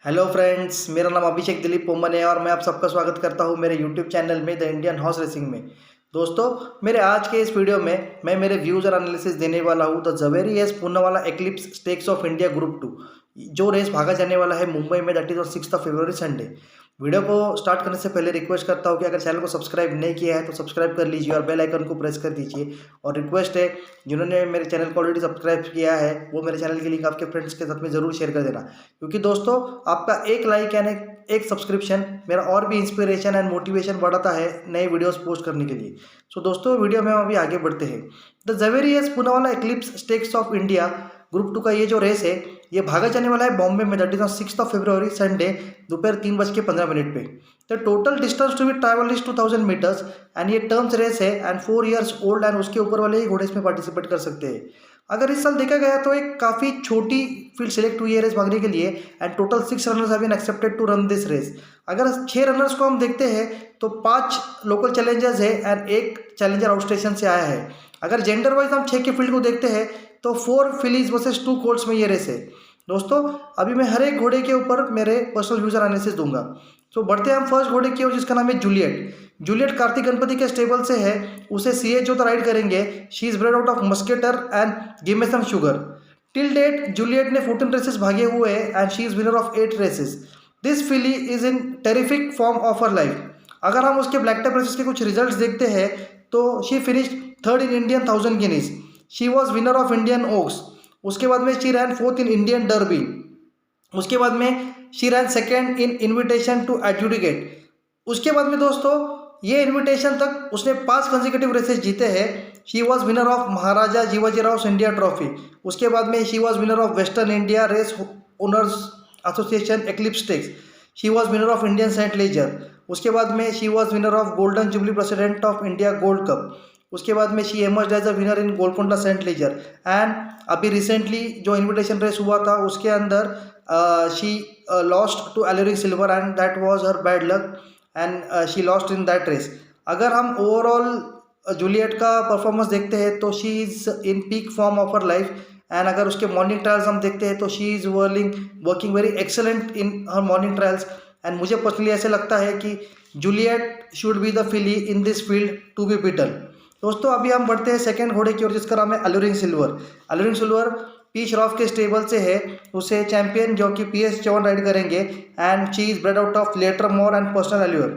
Hello friends, मेरा नाम अभिषेक दिलीप पोमन है और मैं आप सबका स्वागत करता हूं मेरे यूट्यूब चैनल में द इंडियन हॉर्स रेसिंग में। दोस्तों, मेरे आज के इस वीडियो में मैं मेरे व्यूज़ और एनालिसिस देने वाला हूं the Zavaray S Poonawalla Eclipse Stakes of India group 2, जो रेस भागा जाने वाला है मुंबई में, that is on 6 February Sunday. Video को स्टार्ट करने से पहले रिक्वेस्ट करता हूं कि अगर चैनल को सब्सक्राइब नहीं किया है तो सब्सक्राइब कर लीजिए और बेल आइकन को प्रेस कर दीजिए। और रिक्वेस्ट है, जिन्होंने मेरे चैनल को ऑलरेडी सब्सक्राइब किया है वो मेरे चैनल की लिंक आपके फ्रेंड्स के साथ में ज़रूर शेयर कर देना, क्योंकि दोस्तों आपका एक लाइक यानी एक सब्सक्रिप्शन मेरा और भी इंस्पिरेशन एंड मोटिवेशन बढ़ाता है नए वीडियोस पोस्ट करने के लिए। सो दोस्तों, वीडियो में हम अभी आगे बढ़ते हैं। The Zavaray S Poonawalla Eclipse Stakes of India group 2 का ये जो रेस है ये भागा जाने वाला है बॉम्बे में, that is on 6 February Sunday, दोपहर 3:15 पे। The total distance to be travel is 2000 metres and ये टर्म्स रेस है एंड 4 इयर्स ओल्ड एंड उसके ऊपर वाले ही घोड़े इसमें पार्टिसिपेट कर सकते हैं। अगर इस साल देखा गया तो एक काफ़ी छोटी फील्ड सेलेक्ट हुई है रेस भागने के लिए and total 6 runners have been accepted to run this race. अगर 6 रनर्स को हम देखते हैं तो 5 लोकल चैलेंजर्स है एंड एक चैलेंजर आउट स्टेशन से आया है। अगर जेंडर वाइज हम 6 के फील्ड को देखते हैं तो 4 फिलीज वर्सेस 2 कोल्ट्स में ये रेस है। दोस्तों, अभी मैं हर एक घोड़े के ऊपर मेरे पर्सनल व्यूज और एनालिसिस दूंगा। तो बढ़ते हैं हम फर्स्ट घोड़े की ओर, जिसका नाम है जूलियट। जूलियट कार्तिक गणपति के स्टेबल से है, उसे सीएच जो तो राइड करेंगे। She is bred out of Musketeer and Give Me Some Sugar. Till date Juliet ने 14 रेसेस भागे हुए हैं and she is winner of 8 races. This filly is in terrific form of her life. अगर हम उसके black tap races के कुछ results देखते हैं तो she finished third in Indian 1000 Guineas. She was winner of Indian Oaks. उसके बाद में she ran 4th in Indian Derby. उसके बाद में she ran 2nd in invitation to adjudicate. उसके बाद में दोस्तों ये इन्विटेशन तक उसने 5 कंसेक्यूटिव रेसेस जीते हैं। She was winner of Maharaja Jiwajirao India trophy. उसके बाद में she was winner of Western India Race Owners Association Eclipse Stakes. She was winner of Indian St Leger. उसके बाद में she was winner of golden jubilee President of India gold cup. उसके बाद में she emerged as a winner in Golconda St Leger. And अभी recently जो invitation race हुआ था उसके अंदर she lost to Alluring Silver and that was her bad luck and she lost in that race. अगर हम ओवरऑल जूलियट का performance देखते हैं तो she is in peak form of her life. And अगर उसके मॉर्निंग ट्रायल्स हम देखते हैं तो she is working very excellent in her morning trials. And मुझे पर्सनली ऐसे लगता है कि Juliet should be the filly in this field to be beaten. दोस्तों, अभी हम बढ़ते हैं सेकंड घोड़े की ओर, जिसका नाम है Alluring Silver. Alluring Silver P Shroff के स्टेबल से है, उसे चैंपियन जो कि PS चौहान राइड करेंगे and she is bred out of letter more and Personal Allure.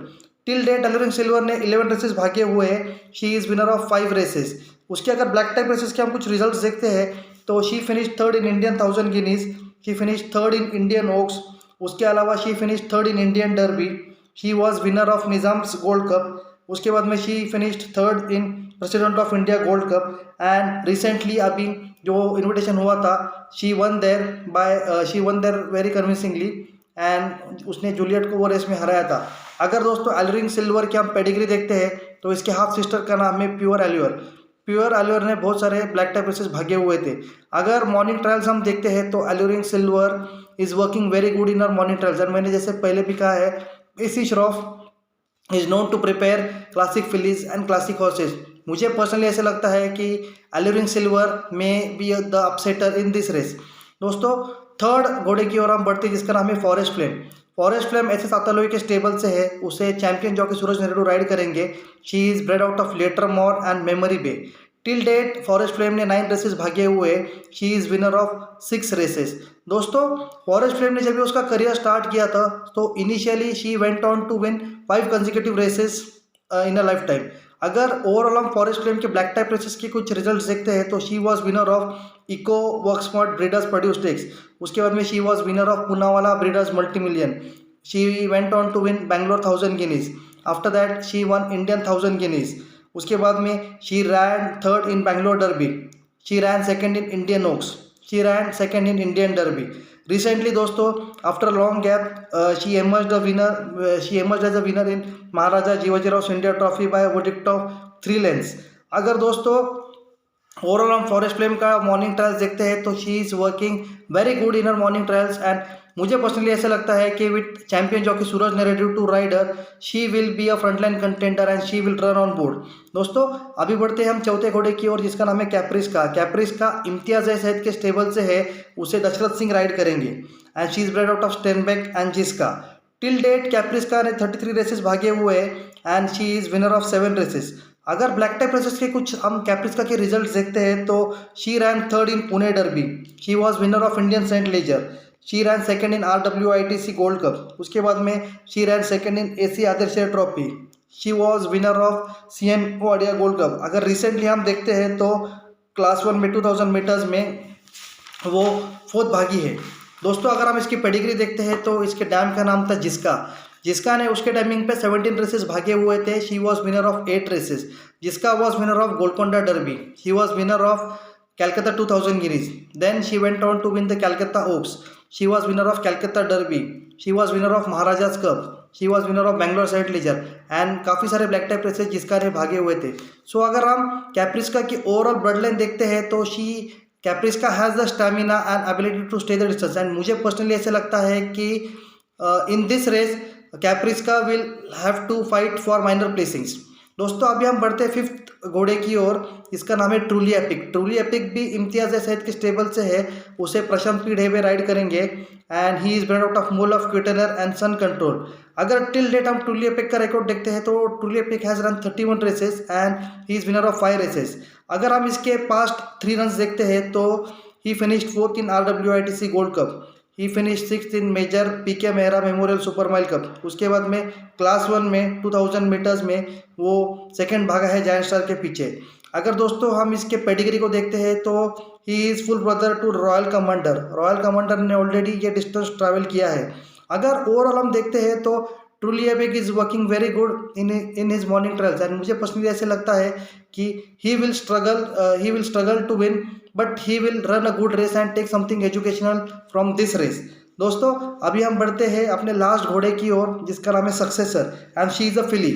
Till date Alluring Silver ने 11 रेसेस भागे हुए हैं। She is winner of 5 races. उसके अगर ब्लैक टाइप रेसेस के हम कुछ रिजल्ट्स देखते हैं तो she finish 3rd in Indian 1000 Guineas. She finish 3rd in Indian Oaks. उसके अलावा she finish 3rd in Indian Derby. She was winner of Nizam's gold cup. उसके बाद में she finished 3rd in President of India gold cup. And recently अभी जो invitation हुआ था she won there very convincingly and उसने जूलियट को वो रेस में हराया था। अगर दोस्तों अलूरिंग सिल्वर की हम पेडिग्री देखते हैं तो इसके हाफ सिस्टर का नाम है प्योर एल्यूर। प्योर एल्यूर ने बहुत सारे ब्लैक टाइप रेसेस भागे हुए थे। अगर मॉर्निंग ट्रायल्स हम देखते हैं तो Alluring Silver is working very good in our morning trials. And मैंने जैसे पहले भी कहा है, P Shroff is known to prepare classic fillies and classic horses. मुझे पर्सनली ऐसा लगता है कि अलूरिंग सिल्वर में be the upsetter in this race. दोस्तों, थर्ड घोड़े की ओर हम बढ़ते हैं, जिसका नाम है Forest Flame. Forest Flame S सातालोई के स्टेबल से है, उसे champion jockey Suraj Narredu ride करेंगे। She is bred out of letter more and Memory Bay. Till date Forest Flame ने 9 रेसेस भागे हुए। She is winner of 6 races. दोस्तों, फॉरेस्ट फ्लेम ने जब भी उसका करियर स्टार्ट किया था तो initially she went on to win 5 consecutive races in a lifetime. अगर ओवरऑल हम फॉरेस्ट फ्लेम के ब्लैक टाइप रेसेस के कुछ रिजल्ट्स देखते हैं तो she was winner of Eco Worksmart breeders produce stakes. उसके बाद में she was winner of Poonawalla breeders multi million. She went on to win Bangalore 1000 Guineas. After that she won Indian 1000 Guineas. उसके बाद में she ran 3rd in Bangalore Derby. She ran 2nd in Indian Oaks. She ran 2nd in Indian Derby. Recently दोस्तों, after long gap she emerged as a winner in Maharaja Jiwajirao India trophy by verdict of 3 lengths. अगर दोस्तों overall हम Forest Flame का morning trials देखते हैं तो she is working very good in her morning trials and मुझे personally ऐसा लगता है कि with champion jockey Suraj Narredu to ride her she will be a frontline contender and she will run on board. दोस्तों अभी बढ़ते हैं हम चौथे घोड़े की ओर, जिसका नाम है कैप्रिस्का। कैप्रिस्का इम्तियाज सैयद के स्टेबल से है, उसे दशरथ सिंह राइड करेंगे and she is bred out of Steinbeck and Jiska. Till date Capriska ने 33 रेसेस भागे हुए हैं and she is winner of 7 races. अगर ब्लैक टाइप रेसेस के कुछ हम कैप्रिस्का के रिजल्ट देखते हैं तो she ran third in Pune Derby, she was winner of Indian St Leger, she ran second in RWITC Gold cup, उसके बाद में she ran second in AC Adarsh trophy, she was winner of CMO अडिया gold cup. अगर recently हम देखते हैं तो class 1 में 2000 मीटर्स में वो 4th भागी है। दोस्तों अगर हम इसकी पेडिग्री देखते हैं तो इसके डैम का नाम था जिस्का। जिस्का ने उसके टाइमिंग पे 17 रेसेस भागे हुए थे, शी वॉज विनर ऑफ 8 रेसेस। Jiska was winner of Golconda Derby, she was winner of Calcutta 2000 Guineas. Then she went on to win the Calcutta Oaks. She was winner of Calcutta Derby. She was winner of Maharaja's Cup. She was winner of Bangalore Saint Leger. And काफ़ी सारे black type races जिसका ने भागे हुए थे। सो अगर हम कैप्रिस्का की ओवरऑल ब्लड लाइन देखते हैं तो Capriska has the stamina and ability to stay the distance. And मुझे पर्सनली ऐसे लगता है कि in this race Capriska will have to fight for minor placings. दोस्तों अभी हम बढ़ते हैं 5th घोड़े की ओर, इसका नाम है ट्रूली एपिक। ट्रूली एपिक भी इम्तियाज सैयद के स्टेबल से है, उसे प्रशांत पी ढेबे राइड करेंगे and he is bred out of Mull of Kintyre and Sun Control. अगर टिल डेट हम ट्रूली एपिक का रिकॉर्ड देखते हैं तो Truly Epic has run 31 races and he is winner of 5 races. अगर हम इसके पास्ट 3 रन देखते हैं तो he finished 4th in RWITC Gold Cup, he finish 6th in Major PK Mehra memorial super mile cup. उसके बाद में क्लास 1 में 2000 मीटर्स में वो सेकंड भागा है जायंट स्टार के पीछे। अगर दोस्तों हम इसके पेडिग्री को देखते हैं तो he is full brother to Royal Commander. Royal Commander ने ऑलरेडी ये डिस्टेंस ट्रैवल किया है। अगर ओवरऑल हम देखते हैं तो Truly Epic is working very good in his morning trials and मुझे पर्सनली ऐसे लगता है कि he will struggle to win but he will run a good race and take something educational from this race. दोस्तों अभी हम बढ़ते हैं अपने लास्ट घोड़े की ओर, जिसका नाम है Successor and she is a filly.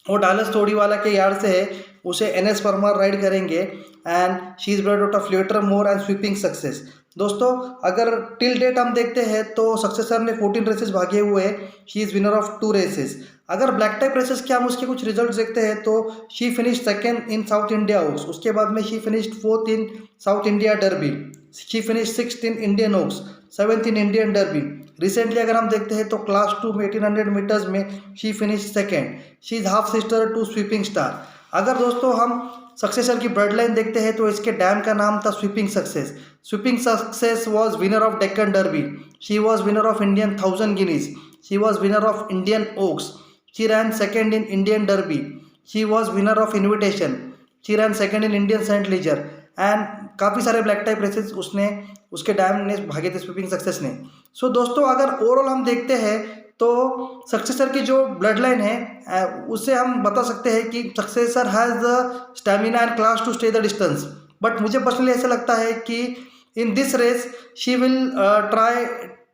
वो डालस तोड़ीवाला के यार्ड से है, उसे NS परमार राइड करेंगे and she is bred out of Leitir Mor and Sweeping Success. दोस्तों अगर टिल डेट हम देखते हैं तो सक्सेसर ने 14 रेसेस भागे हुए हैं, she is winner of 2 races. अगर ब्लैक टाइप रेसेस के हम उसके कुछ रिजल्ट देखते हैं तो she finish 2nd in South India Oaks, उसके बाद में she finished 4th in South India Derby, she finish 6th in Indian Oaks, 7th in Indian Derby. Recently अगर हम देखते हैं तो क्लास 2 में 1800 मीटर्स में she finish 2nd, she is half sister to Sweeping Star. अगर दोस्तों हम सक्सेसर की ब्लड लाइन देखते हैं तो इसके डैम का नाम था sweeping success. Sweeping success was winner of Deccan Derby, she was winner of Indian 1000 Guineas, she was winner of Indian Oaks, she ran second in Indian Derby, she was winner of invitation, she ran second in Indian St Leger and काफ़ी सारे black type races उसके dam ने भागे थे sweeping success ने। सो दोस्तों अगर overall हम देखते हैं तो सक्सेसर की जो ब्लड लाइन है उससे हम बता सकते हैं कि Successor has the stamina and class to stay the distance. But मुझे पर्सनली ऐसा लगता है कि in this race she will try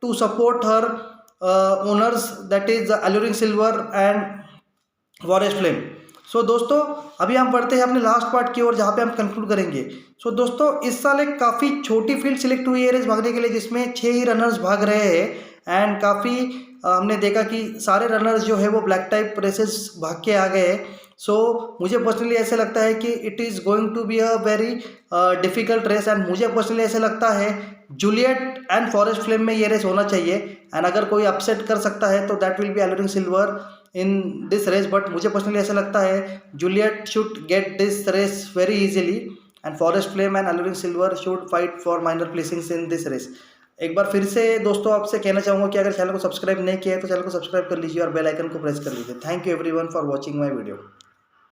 to support her owners, that is Alluring Silver and Forest Flame. So दोस्तों अभी हम बढ़ते हैं अपने लास्ट पार्ट की ओर, जहाँ पे हम कंक्लूड करेंगे। सो दोस्तों इस साल एक काफ़ी छोटी फील्ड सिलेक्ट हुई है रेस भागने के लिए, जिसमें 6 ही रनर्स भाग रहे हैं एंड काफ़ी हमने देखा कि सारे रनर्स जो है वो ब्लैक टाइप रेसेस भाग के आ गए। सो मुझे पर्सनली ऐसे लगता है कि it is going to be a very difficult race and मुझे पर्सनली ऐसे लगता है जूलियट एंड फॉरेस्ट फ्लेम में ये रेस होना चाहिए एंड अगर कोई अपसेट कर सकता है तो that will be Alluring Silver in this race. But मुझे पर्सनली ऐसा लगता है Juliet should get this race very easily and Forest Flame and Alluring Silver should fight for minor placings in this race. एक बार फिर से दोस्तों आपसे कहना चाहूँगा कि अगर चैनल को सब्सक्राइब नहीं किया है तो चैनल को सब्सक्राइब कर लीजिए और बेल आइकन को प्रेस कर लीजिए। Thank you everyone for watching my video.